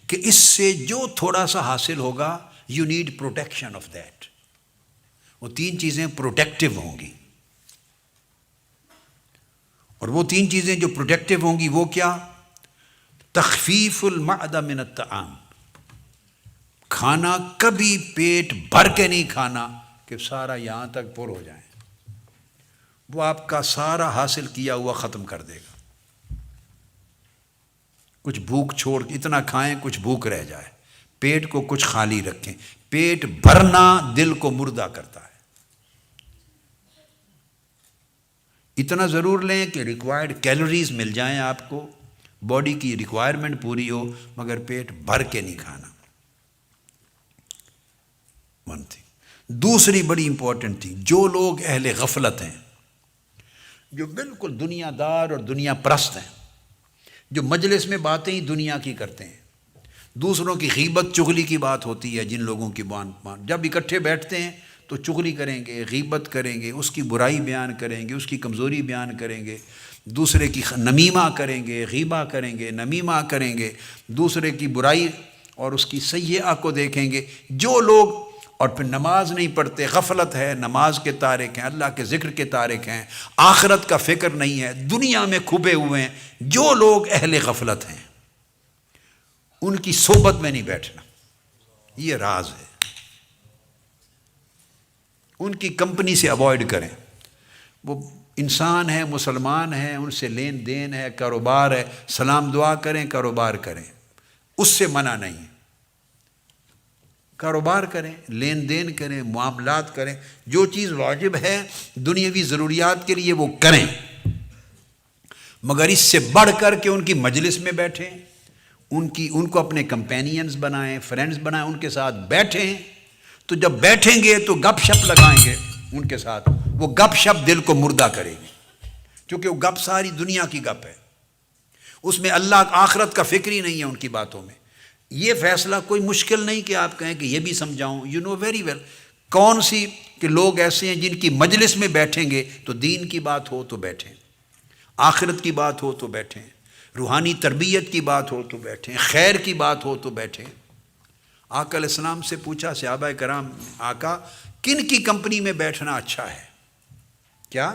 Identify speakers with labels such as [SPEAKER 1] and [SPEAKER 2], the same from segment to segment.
[SPEAKER 1] کہ اس سے جو تھوڑا سا حاصل ہوگا you need protection of that. وہ تین چیزیں پروٹیکٹیو ہوں گی، اور وہ تین چیزیں جو پروٹیکٹیو ہوں گی وہ کیا؟ تخفیف المعدہ من الطعام، کھانا کبھی پیٹ بھر کے نہیں کھانا کہ سارا یہاں تک پر ہو جائے، وہ آپ کا سارا حاصل کیا ہوا ختم کر دے گا. کچھ بھوک چھوڑ اتنا کھائیں کچھ بھوک رہ جائے، پیٹ کو کچھ خالی رکھیں. پیٹ بھرنا دل کو مردہ کرتا ہے. اتنا ضرور لیں کہ ریکوائرڈ کیلوریز مل جائیں آپ کو، باڈی کی ریکوائرمنٹ پوری ہو، مگر پیٹ بھر کے نہیں کھانا. One thing. دوسری بڑی امپورٹنٹ تھی، جو لوگ اہل غفلت ہیں، جو بالکل دنیا دار اور دنیا پرست ہیں، جو مجلس میں باتیں ہی دنیا کی کرتے ہیں، دوسروں کی غیبت چغلی کی بات ہوتی ہے، جن لوگوں کی جب اکٹھے بیٹھتے ہیں تو چغلی کریں گے، غیبت کریں گے، اس کی برائی بیان کریں گے، اس کی کمزوری بیان کریں گے، دوسرے کی نمیمہ کریں گے، غیبہ کریں گے، نمیمہ کریں گے، دوسرے کی برائی اور اس کی سیئہ کو دیکھیں گے. جو لوگ اور پھر نماز نہیں پڑھتے، غفلت ہے، نماز کے تارک ہیں، اللہ کے ذکر کے تارک ہیں، آخرت کا فکر نہیں ہے، دنیا میں کھبے ہوئے ہیں، جو لوگ اہل غفلت ہیں ان کی صحبت میں نہیں بیٹھنا. یہ راز ہے. ان کی کمپنی سے اوائڈ کریں. وہ انسان ہیں، مسلمان ہیں، ان سے لین دین ہے، کاروبار ہے، سلام دعا کریں، کاروبار کریں، اس سے منع نہیں. کاروبار کریں، لین دین کریں، معاملات کریں، جو چیز واجب ہے دنیاوی ضروریات کے لیے وہ کریں، مگر اس سے بڑھ کر کے ان کی مجلس میں بیٹھیں، ان کو اپنے کمپینینز بنائیں، فرینڈز بنائیں، ان کے ساتھ بیٹھیں. تو جب بیٹھیں گے تو گپ شپ لگائیں گے ان کے ساتھ، وہ گپ شپ دل کو مردہ کرے گی، کیونکہ وہ گپ ساری دنیا کی گپ ہے، اس میں اللہ آخرت کا فکر ہی نہیں ہے ان کی باتوں میں. یہ فیصلہ کوئی مشکل نہیں کہ آپ کہیں کہ یہ بھی سمجھاؤں. یو نو ویری ویل کون سی کہ لوگ ایسے ہیں جن کی مجلس میں بیٹھیں گے تو دین کی بات ہو تو بیٹھیں، آخرت کی بات ہو تو بیٹھیں، روحانی تربیت کی بات ہو تو بیٹھیں، خیر کی بات ہو تو بیٹھیں. آقا علیہ السلام سے پوچھا صحابہ کرام، آقا کن کی کمپنی میں بیٹھنا اچھا ہے؟ کیا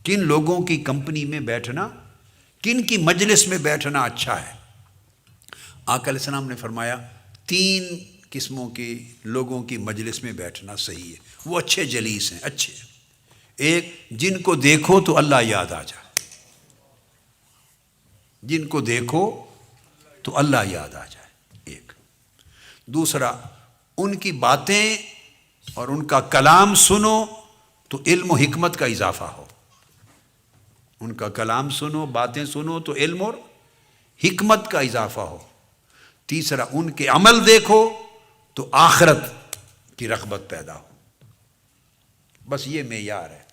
[SPEAKER 1] کن لوگوں کی کمپنی میں بیٹھنا، کن کی مجلس میں بیٹھنا اچھا ہے؟ آقا علیہ السلام نے فرمایا 3 قسموں کے لوگوں کی مجلس میں بیٹھنا صحیح ہے، وہ اچھے جلیس ہیں، اچھے. ایک، جن کو دیکھو تو اللہ یاد آ جائے، جن کو دیکھو تو اللہ یاد آ جائے، ایک. دوسرا، ان کی باتیں اور ان کا کلام سنو تو علم و حکمت کا اضافہ ہو. ان کا کلام سنو، باتیں سنو تو علم اور حکمت کا اضافہ ہو. تیسرا، ان کے عمل دیکھو تو آخرت کی رغبت پیدا ہو. بس یہ معیار ہے.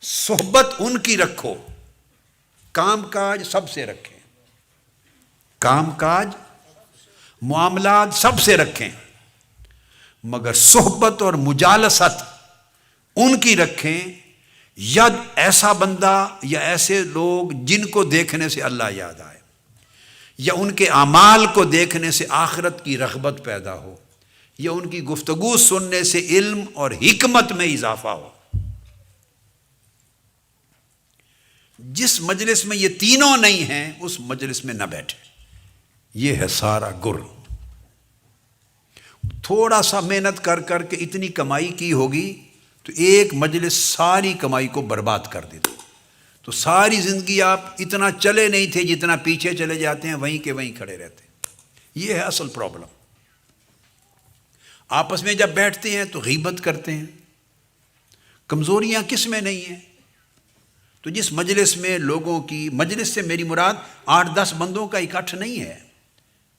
[SPEAKER 1] صحبت ان کی رکھو، کام کاج سب سے رکھیں، کام کاج معاملات سب سے رکھیں، مگر صحبت اور مجالست ان کی رکھیں یا ایسا بندہ یا ایسے لوگ جن کو دیکھنے سے اللہ یاد آئے، یا ان کے اعمال کو دیکھنے سے آخرت کی رغبت پیدا ہو، یا ان کی گفتگو سننے سے علم اور حکمت میں اضافہ ہو. جس مجلس میں یہ تینوں نہیں ہیں اس مجلس میں نہ بیٹھے. یہ ہے سارا گر. تھوڑا سا محنت کر کر کے اتنی کمائی کی ہوگی تو ایک مجلس ساری کمائی کو برباد کر دیتا، تو ساری زندگی آپ اتنا چلے نہیں تھے جتنا پیچھے چلے جاتے ہیں، وہیں کے وہیں کھڑے رہتے ہیں. یہ ہے اصل پرابلم. آپس میں جب بیٹھتے ہیں تو غیبت کرتے ہیں. کمزوریاں کس میں نہیں ہیں؟ تو جس مجلس میں لوگوں کی، مجلس سے میری مراد 8-10 بندوں کا اکٹھ نہیں ہے،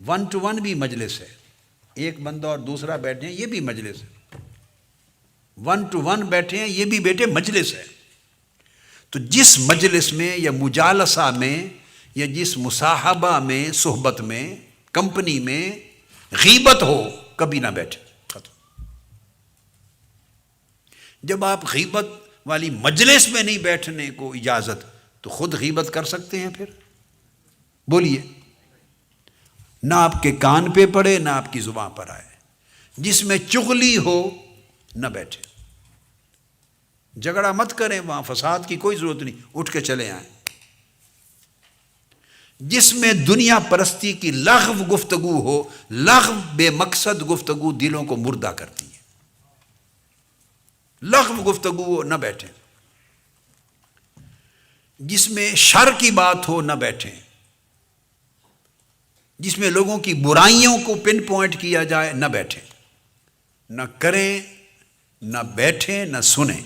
[SPEAKER 1] 1 to 1 بھی مجلس ہے. ایک بندہ اور دوسرا بیٹھے ہیں، یہ بھی مجلس ہے. 1 to 1 بیٹھے ہیں، یہ بھی بیٹے مجلس ہے. تو جس مجلس میں یا مجالسہ میں یا جس مصاحبہ میں، صحبت میں، کمپنی میں غیبت ہو، کبھی نہ بیٹھے. جب آپ غیبت والی مجلس میں نہیں بیٹھنے کو اجازت، تو خود غیبت کر سکتے ہیں پھر؟ بولیے. نہ آپ کے کان پہ پڑے نہ آپ کی زبان پر آئے. جس میں چغلی ہو نہ بیٹھے. جھگڑا مت کریں، وہاں فساد کی کوئی ضرورت نہیں، اٹھ کے چلے آئیں. جس میں دنیا پرستی کی لغو گفتگو ہو، لغو بے مقصد گفتگو دلوں کو مردہ کرتی ہے. لغو گفتگو ہو نہ بیٹھیں. جس میں شر کی بات ہو نہ بیٹھیں. جس میں لوگوں کی برائیوں کو پن پوائنٹ کیا جائے نہ بیٹھیں. نہ کریں، نہ بیٹھیں، نہ سنیں.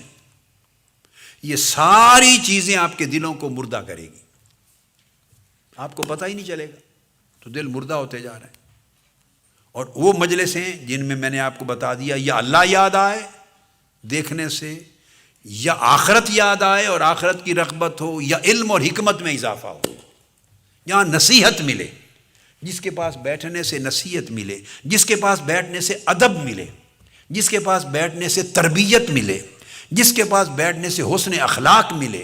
[SPEAKER 1] یہ ساری چیزیں آپ کے دلوں کو مردہ کرے گی. آپ کو پتہ ہی نہیں چلے گا، تو دل مردہ ہوتے جا رہے ہیں. اور وہ مجلس ہیں جن میں میں نے آپ کو بتا دیا، یا اللہ یاد آئے دیکھنے سے، یا آخرت یاد آئے اور آخرت کی رغبت ہو، یا علم اور حکمت میں اضافہ ہو. یہاں نصیحت ملے، جس کے پاس بیٹھنے سے نصیحت ملے، جس کے پاس بیٹھنے سے ادب ملے، جس کے پاس بیٹھنے سے تربیت ملے، جس کے پاس بیٹھنے سے حسن اخلاق ملے،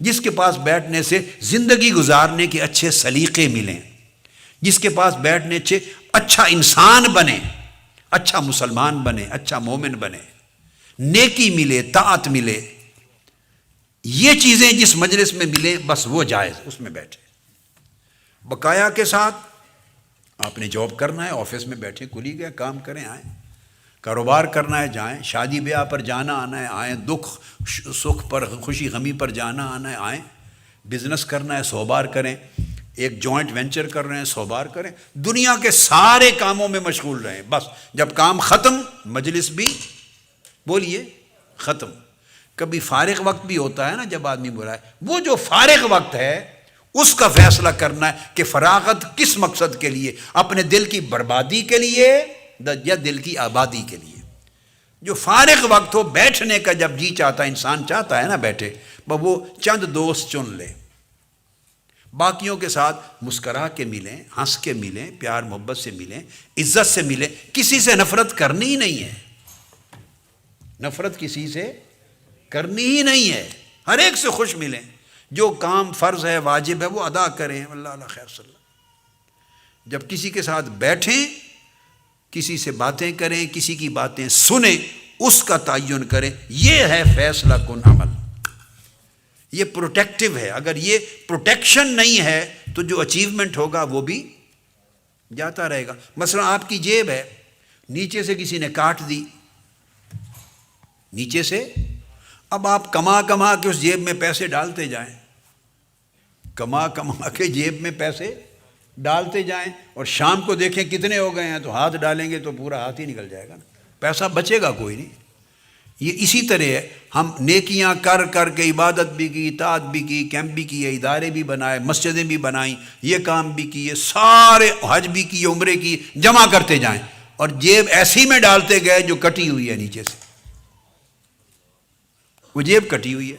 [SPEAKER 1] جس کے پاس بیٹھنے سے زندگی گزارنے کے اچھے سلیقے ملیں، جس کے پاس بیٹھنے سے اچھا انسان بنے، اچھا مسلمان بنے، اچھا مومن بنے، نیکی ملے، طاعت ملے. یہ چیزیں جس مجلس میں ملیں بس وہ جائز، اس میں بیٹھے بقایا کے ساتھ. آپ نے جاب کرنا ہے، آفس میں بیٹھے کھلی گئے، کام کریں آئیں. کاروبار کرنا ہے جائیں. شادی بیاہ پر جانا آنا ہے آئیں. دکھ سکھ پر، خوشی غمی پر جانا آنا ہے آئیں. بزنس کرنا ہے 100 بار کریں. ایک جوائنٹ وینچر کر رہے ہیں 100 بار کریں. دنیا کے سارے کاموں میں مشغول رہیں. بس جب کام ختم مجلس بھی بولیے ختم. کبھی فارغ وقت بھی ہوتا ہے نا جب آدمی بلائے، وہ جو فارغ وقت ہے اس کا فیصلہ کرنا ہے کہ فراغت کس مقصد کے لیے، اپنے دل کی بربادی کے لیے یا دل کی آبادی کے لیے. جو فارغ وقت ہو بیٹھنے کا، جب جی چاہتا ہے انسان چاہتا ہے نا بیٹھے، وہ چند دوست چن لے، باقیوں کے ساتھ مسکرا کے ملیں، ہنس کے ملیں، پیار محبت سے ملیں، عزت سے ملیں. کسی سے نفرت کرنی ہی نہیں ہے. نفرت کسی سے کرنی ہی نہیں ہے. ہر ایک سے خوش ملیں. جو کام فرض ہے واجب ہے وہ ادا کریں. اللہ اللہ خیر صلی اللہ. جب کسی کے ساتھ بیٹھیں، کسی سے باتیں کریں، کسی کی باتیں سنیں، اس کا تعین کریں. یہ ہے فیصلہ کن عمل. یہ پروٹیکٹیو ہے. اگر یہ پروٹیکشن نہیں ہے تو جو اچیومنٹ ہوگا وہ بھی جاتا رہے گا. مثلا آپ کی جیب ہے، نیچے سے کسی نے کاٹ دی، نیچے سے. اب آپ کما کما کے اس جیب میں پیسے ڈالتے جائیں، کما کما کے جیب میں پیسے ڈالتے جائیں، اور شام کو دیکھیں کتنے ہو گئے ہیں تو ہاتھ ڈالیں گے تو پورا ہاتھ ہی نکل جائے گا نا. پیسہ بچے گا کوئی نہیں. یہ اسی طرح ہے. ہم نیکیاں کر کر کے عبادت بھی کی، اطاعت بھی کی، کیمپ بھی کیے، ادارے بھی بنائے، مسجدیں بھی بنائیں، یہ کام بھی کیے، سارے حج بھی کیے، عمرے کی، جمع کرتے جائیں، اور جیب ایسی میں ڈالتے گئے جو کٹی ہوئی ہے نیچے سے. وہ جیب کٹی ہوئی ہے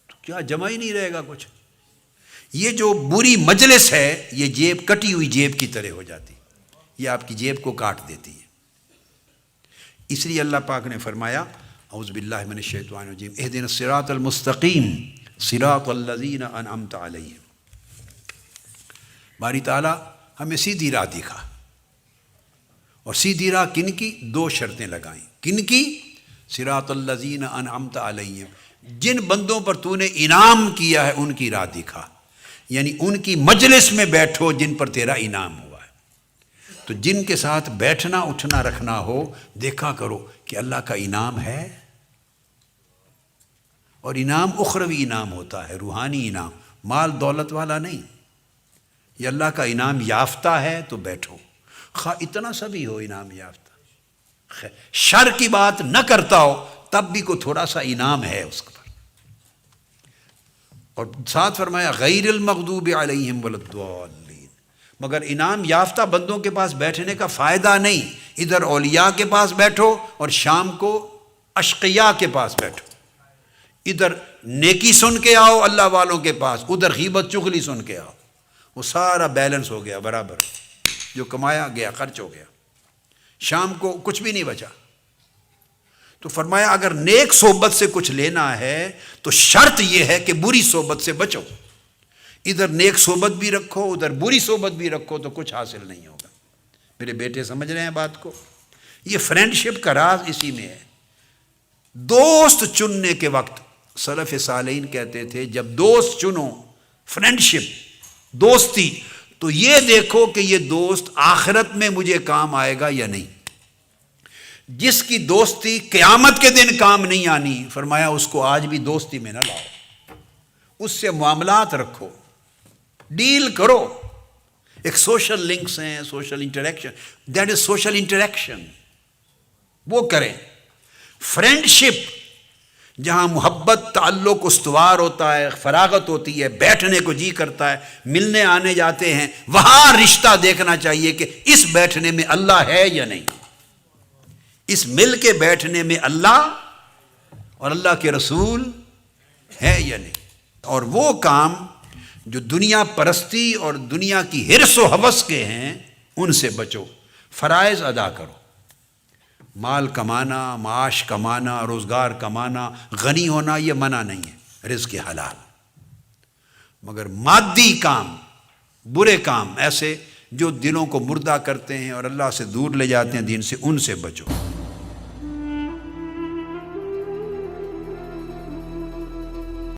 [SPEAKER 1] تو کیا جمع ہی نہیں رہے گا کچھ. یہ جو بری مجلس ہے یہ جیب کٹی ہوئی جیب کی طرح ہو جاتی، یہ آپ کی جیب کو کاٹ دیتی ہے. اس لیے اللہ پاک نے فرمایا اعوذ باللہ من الشیطان الرجیم اہدنا الصراط المستقیم صراط الذین انعمت علیہم. باری تعالیٰ ہمیں سیدھی راہ دکھا. اور سیدھی راہ کن کی؟ 2 شرطیں لگائیں. کن کی؟ صراط الذین انعمت علیہم، جن بندوں پر تو نے انعام کیا ہے ان کی راہ دکھا. یعنی ان کی مجلس میں بیٹھو جن پر تیرا انعام ہوا ہے. تو جن کے ساتھ بیٹھنا اٹھنا رکھنا ہو، دیکھا کرو کہ اللہ کا انعام ہے. اور انعام اخروی انعام ہوتا ہے، روحانی انعام، مال دولت والا نہیں. یہ اللہ کا انعام یافتہ ہے تو بیٹھو، خواہ اتنا سا بھی ہو انعام یافتہ. شر کی بات نہ کرتا ہو تب بھی کوئی تھوڑا سا انعام ہے اس پر. اور ساتھ فرمایا غیر المغضوب علیہم ولا الضالین. مگر انعام یافتہ بندوں کے پاس بیٹھنے کا فائدہ نہیں. ادھر اولیاء کے پاس بیٹھو اور شام کو اشقیاء کے پاس بیٹھو. ادھر نیکی سن کے آؤ اللہ والوں کے پاس، ادھر غیبت چغلی سن کے آؤ. وہ سارا بیلنس ہو گیا برابر. جو کمایا گیا خرچ ہو گیا، شام کو کچھ بھی نہیں بچا. تو فرمایا اگر نیک صحبت سے کچھ لینا ہے تو شرط یہ ہے کہ بری صحبت سے بچو. ادھر نیک صحبت بھی رکھو ادھر بری صحبت بھی رکھو تو کچھ حاصل نہیں ہوگا۔ میرے بیٹے سمجھ رہے ہیں بات کو؟ یہ فرینڈشپ کا راز اسی میں ہے۔ دوست چننے کے وقت سلف صالحین کہتے تھے جب دوست چنو، فرینڈشپ دوستی، تو یہ دیکھو کہ یہ دوست آخرت میں مجھے کام آئے گا یا نہیں۔ جس کی دوستی قیامت کے دن کام نہیں آنی، فرمایا اس کو آج بھی دوستی میں نہ لاؤ، اس سے معاملات رکھو، ڈیل کرو۔ ایک سوشل لنکس ہیں، social interaction, that is social interaction, وہ کریں۔ فرینڈشپ جہاں محبت تعلق استوار ہوتا ہے، فراغت ہوتی ہے، بیٹھنے کو جی کرتا ہے، ملنے آنے جاتے ہیں، وہاں رشتہ دیکھنا چاہیے کہ اس بیٹھنے میں اللہ ہے یا نہیں، اس مل کے بیٹھنے میں اللہ اور اللہ کے رسول ہے یا نہیں۔ اور وہ کام جو دنیا پرستی اور دنیا کی حرص و ہوس کے ہیں ان سے بچو، فرائض ادا کرو۔ مال کمانا، معاش کمانا، روزگار کمانا، غنی ہونا یہ منع نہیں ہے، رزق حلال، مگر مادی کام، برے کام ایسے جو دلوں کو مردہ کرتے ہیں اور اللہ سے دور لے جاتے ہیں دین سے، ان سے بچو۔